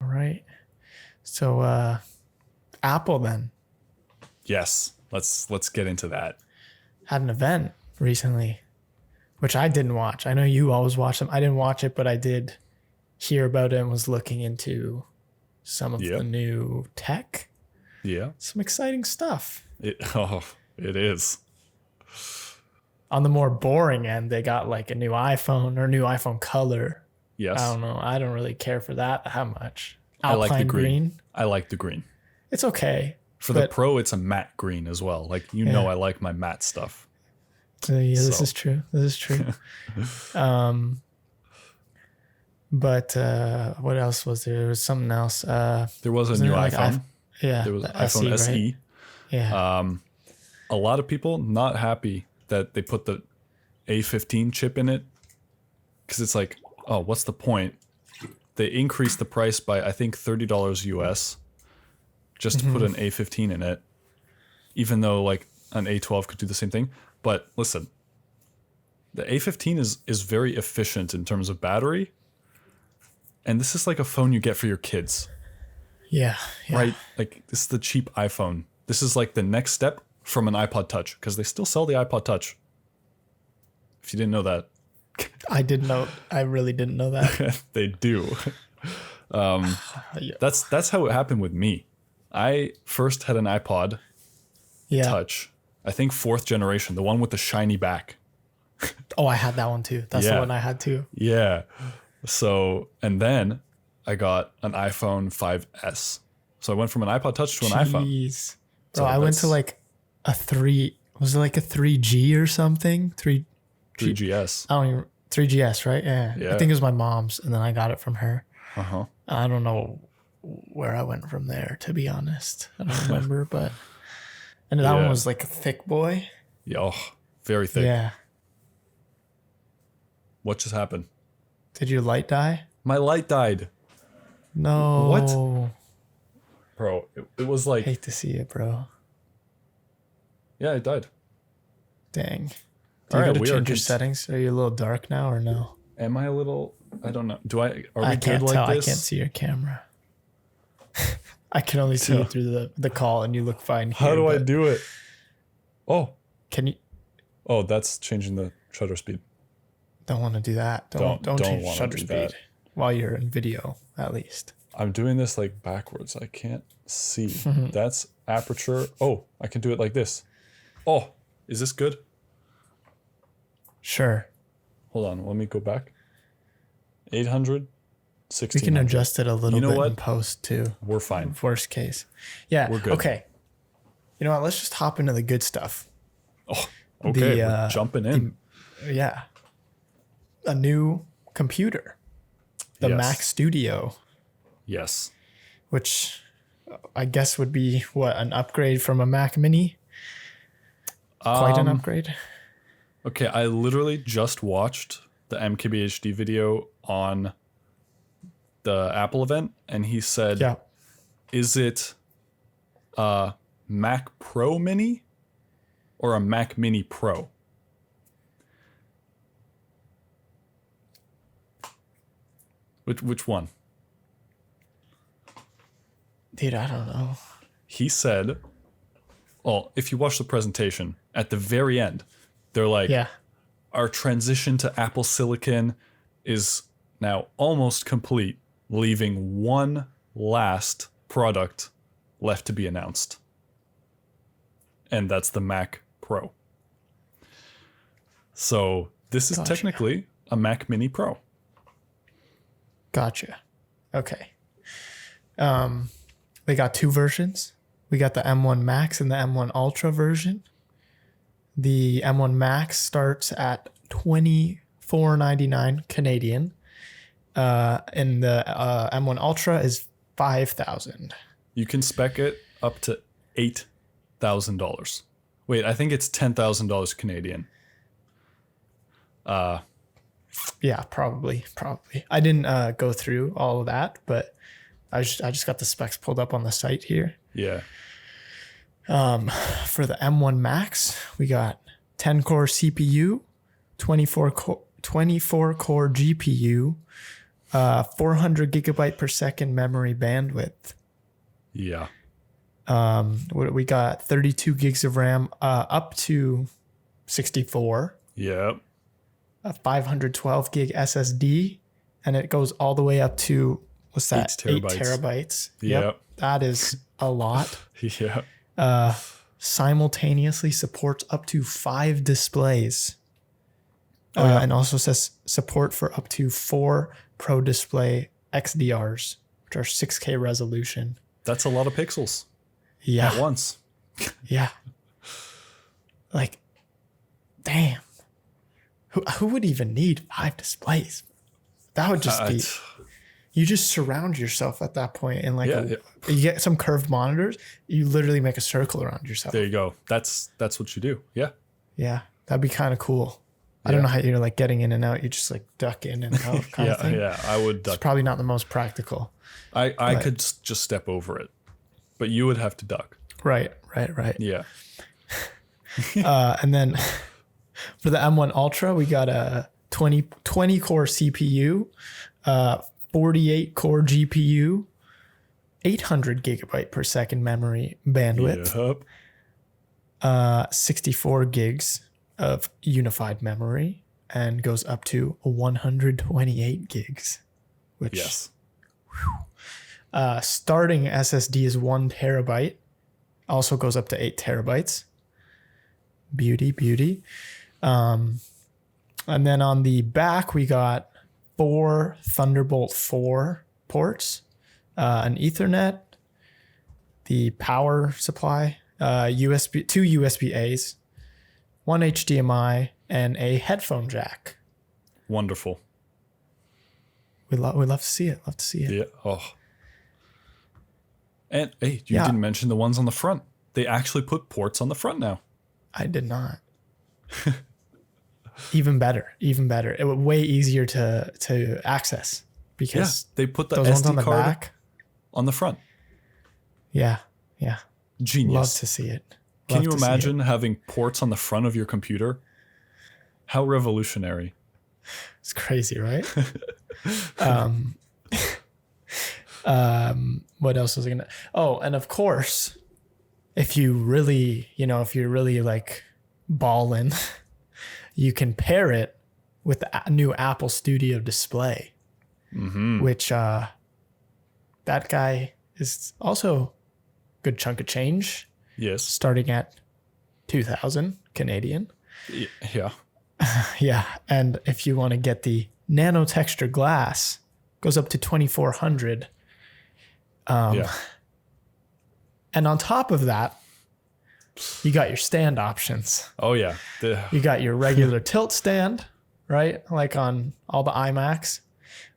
All right. So Apple then Yes, let's get into that. had an event recently, which I didn't watch. I know you always watch them. I didn't watch it, but I did hear about it and was looking into some of the new tech. Yeah. Some exciting stuff. It is. On the more boring end, they got like a new iPhone or new iPhone color. Yes. I don't know. I don't really care for that much. I like the green. I like the green. It's okay. For the Pro, it's a matte green as well. Like, know I like my matte stuff. This is true. But what else was there? There was something else. There was a new iPhone. There was an iPhone SE. Right? Yeah. A lot of people not happy that they put the A15 chip in it because it's like, oh, what's the point? They increased the price by, I think, $30 US just to put an A15 in it, even though like an A12 could do the same thing. But listen, the A15 is very efficient in terms of battery. And this is like a phone you get for your kids. Yeah. Right? Like, this is the cheap iPhone. This is like the next step from an iPod Touch, because they still sell the iPod Touch. If you didn't know that. I didn't know. I really didn't know that. They do. That's how it happened with me. I first had an iPod Touch. I think 4th generation, the one with the shiny back. Oh, I had that one too. That's the one I had too. Yeah. So, and then I got an iPhone 5S. So I went from an iPod Touch to an iPhone. Bro, I went to like a 3, was it like a 3G or something? 3GS. I don't even, 3GS, right? Yeah. I think it was my mom's and then I got it from her. I don't know where I went from there, to be honest. I don't remember, but, and that one was like a thick boy. Yeah, very thick. Yeah. What just happened? Did your light die? My light died. No. What? Bro, it was like... Hate to see it, bro. Yeah, it died. Dang. Do you got to change your settings? Are you a little dark now or no? Am I a little... I don't know. Are we I can't good tell. like this? I can't see your camera. I can only see it through the call and you look fine here. How do I do it? Oh. Can you... Oh, that's changing the shutter speed. Don't want to do that. Don't change shutter speed while you're in video, at least. I'm doing this like backwards. I can't see. That's aperture. Oh, I can do it like this. Oh, is this good? Sure. Hold on. Let me go back. 800, 1600. We can adjust it a little bit in post too. We're fine. Worst case. Yeah. We're good. Okay. You know what? Let's just hop into the good stuff. Oh, okay. We're jumping in. A new computer. The Mac Studio. Yes. Which I guess would be an upgrade from a Mac Mini? Quite an upgrade. Okay, I literally just watched the MKBHD video on the Apple event, and he said, is it a Mac Pro Mini or a Mac Mini Pro? Which one? Dude, I don't know. He said, well, if you watch the presentation, at the very end, they're like, our transition to Apple Silicon is now almost complete, leaving one last product left to be announced. And that's the Mac Pro. So this is technically a Mac Mini Pro. Gotcha. Okay. They got 2 versions. We got the M1 Max and the M1 Ultra version. The M1 Max starts at $24.99 Canadian. And the M1 Ultra is $5,000. You can spec it up to $8,000. Wait, I think it's $10,000 Canadian. Yeah, probably. I didn't go through all of that, but I just got the specs pulled up on the site here. Yeah. For the M1 Max, we got 10-core CPU, 24-core GPU, 400 gigabyte per second memory bandwidth. Yeah. We got 32 gigs of RAM, up to 64. Yep. A 512 gig SSD, and it goes all the way up to, what's that? 8 terabytes. Yep. That is a lot. Yeah. Simultaneously supports up to 5 displays. And also says support for up to 4 Pro Display XDRs, which are 6K resolution. That's a lot of pixels. Yeah. At once. Yeah. Like, damn. Who would even need 5 displays? That would just be... You just surround yourself at that point, and you get some curved monitors. You literally make a circle around yourself. There you go. That's what you do. Yeah. Yeah, that'd be kind of cool. I don't know how you're like getting in and out. You just like duck in and out kind of thing. Yeah, I would duck. It's probably not the most practical. I could just step over it, but you would have to duck. Right. Yeah. And then for the M1 Ultra, we got a 20 core CPU, 48 core GPU, 800 gigabyte per second memory bandwidth, 64 gigs of unified memory, and goes up to 128 gigs, which starting SSD is 1 terabyte, also goes up to 8 terabytes. Beauty. And then on the back, we got 4 Thunderbolt 4 ports, an Ethernet, the power supply, USB, 2 USB-As, 1 HDMI, and a headphone jack. Wonderful. We love to see it. Yeah. Oh. And hey, you didn't mention the ones on the front. They actually put ports on the front now. I did not. Even better. It was way easier to access because they put the those SD ones on the card back on the front. Yeah. Genius. Love to see it. Can you imagine having ports on the front of your computer? How revolutionary. It's crazy, right? What else was I gonna? Oh, and of course, if you're really like balling, you can pair it with the new Apple Studio display, which that guy is also a good chunk of change. Yes. Starting at 2,000 Canadian. Yeah. Yeah. And if you want to get the nano texture glass, goes up to 2,400. And on top of that, you got your stand options. Oh yeah. You got your regular tilt stand, right? Like on all the iMacs,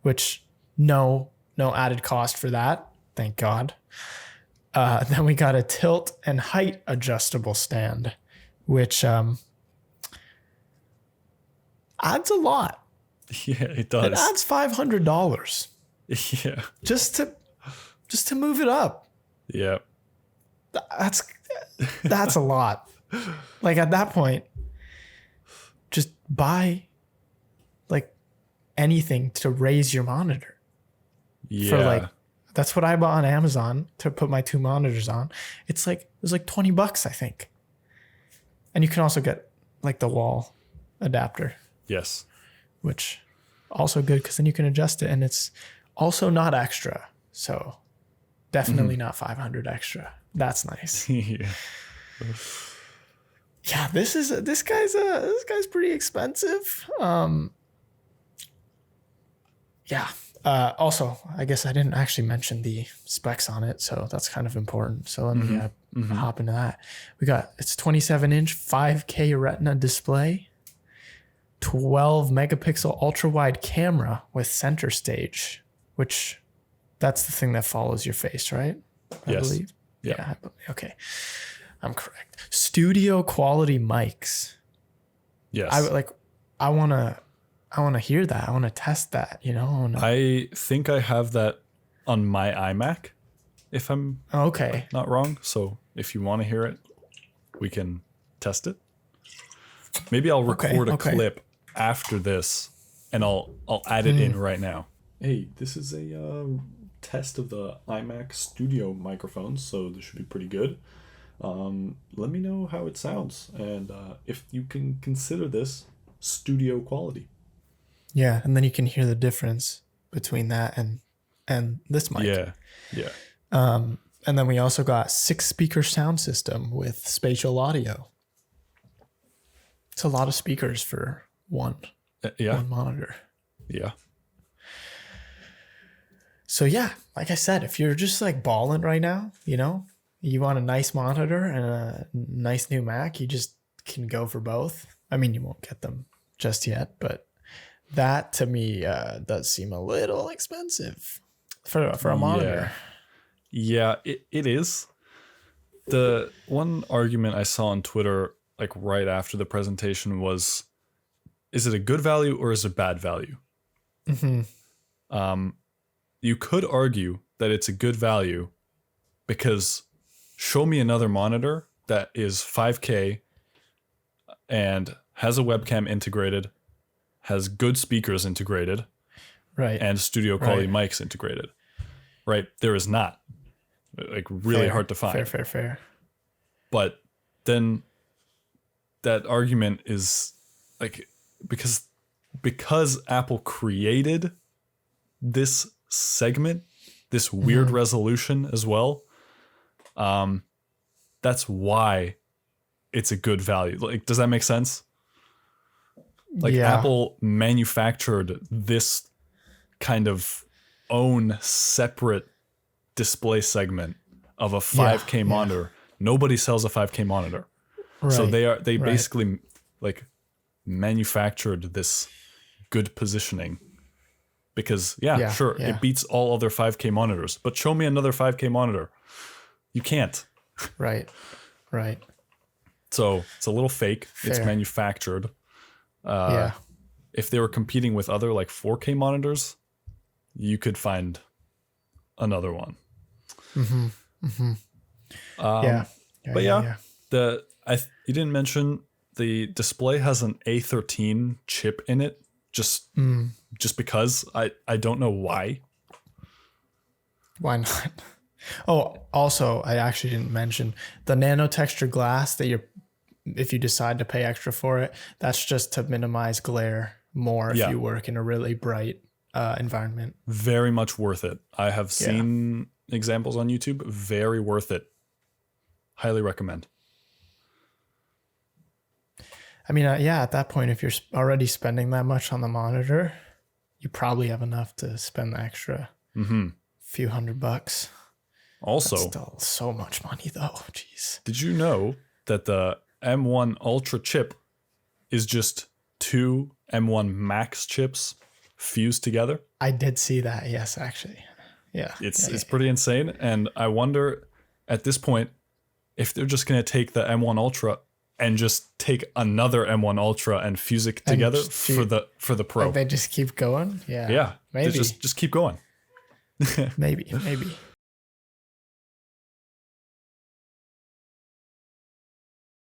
which no added cost for that. Thank God. Then we got a tilt and height adjustable stand, which adds a lot. Yeah, it does. It adds $500. Yeah. Just to move it up. Yeah. That's a lot. Like at that point, just buy like anything to raise your monitor. Yeah. For like, that's what I bought on Amazon to put my 2 monitors on. It was like $20, I think. And you can also get like the wall adapter. Yes. Which also good because then you can adjust it, and it's also not extra. So definitely not 500 extra. That's nice. Yeah. Yeah, this guy's pretty expensive. Yeah. Also, I guess I didn't actually mention the specs on it, so that's kind of important. So let me hop into that. It's 27-inch 5K Retina display, 12 megapixel ultra wide camera with center stage, which that's the thing that follows your face, right? I believe. Yeah. Okay. I'm correct. Studio quality mics. Yes. I want to hear that. I want to test that, I think I have that on my iMac, if I'm not wrong. So if you want to hear it, we can test it. Maybe I'll record a clip after this, and I'll add it in right now. Hey, this is a test of the iMac Studio microphones, so this should be pretty good. Let me know how it sounds, and if you can consider this studio quality. Yeah, and then you can hear the difference between that and this mic. Yeah, yeah. And then we also got 6-speaker sound system with spatial audio. It's a lot of speakers for one monitor. Yeah. So yeah, like I said, if you're just like balling right now, you know, you want a nice monitor and a nice new Mac, you just can go for both. I mean, you won't get them just yet, but that to me does seem a little expensive for a monitor. Yeah, it is. The one argument I saw on Twitter, like right after the presentation, was, is it a good value or is it bad value? Mm-hmm. You could argue that it's a good value because show me another monitor that is 5K and has a webcam integrated, has good speakers integrated, Right, and studio quality mics integrated. Right? There is not. Like really hard to find. Fair. But then that argument is like because Apple created this segment, this weird resolution as well. That's why it's a good value. Like, does that make sense? Like Apple manufactured this kind of own separate display segment of a 5K monitor. Nobody sells a 5K monitor. Right. So they basically like manufactured this good positioning because it beats all other 5K monitors, but show me another 5K monitor. You can't. Right. So it's a little fake. Fair. It's manufactured. If they were competing with other like 4K monitors, you could find another one. But you didn't mention the display has an A13 chip in it. Just because I don't know why. Why not? Oh, also, I actually didn't mention the nano texture glass that if you decide to pay extra for it, that's just to minimize glare more if you work in a really bright environment. Very much worth it. I have seen examples on YouTube. Very worth it. Highly recommend. I mean, at that point, if you're already spending that much on the monitor, you probably have enough to spend the extra few $100. Also, that's still so much money, though. Jeez. Did you know that the M1 Ultra chip is just 2 M1 Max chips fused together? I did see that. Yes, actually. Yeah. It's pretty insane. And I wonder at this point if they're just going to take the M1 Ultra and just take another M1 Ultra and fuse it together for the Pro. Like they just keep going? Yeah. Yeah. Maybe. Just keep going. Maybe.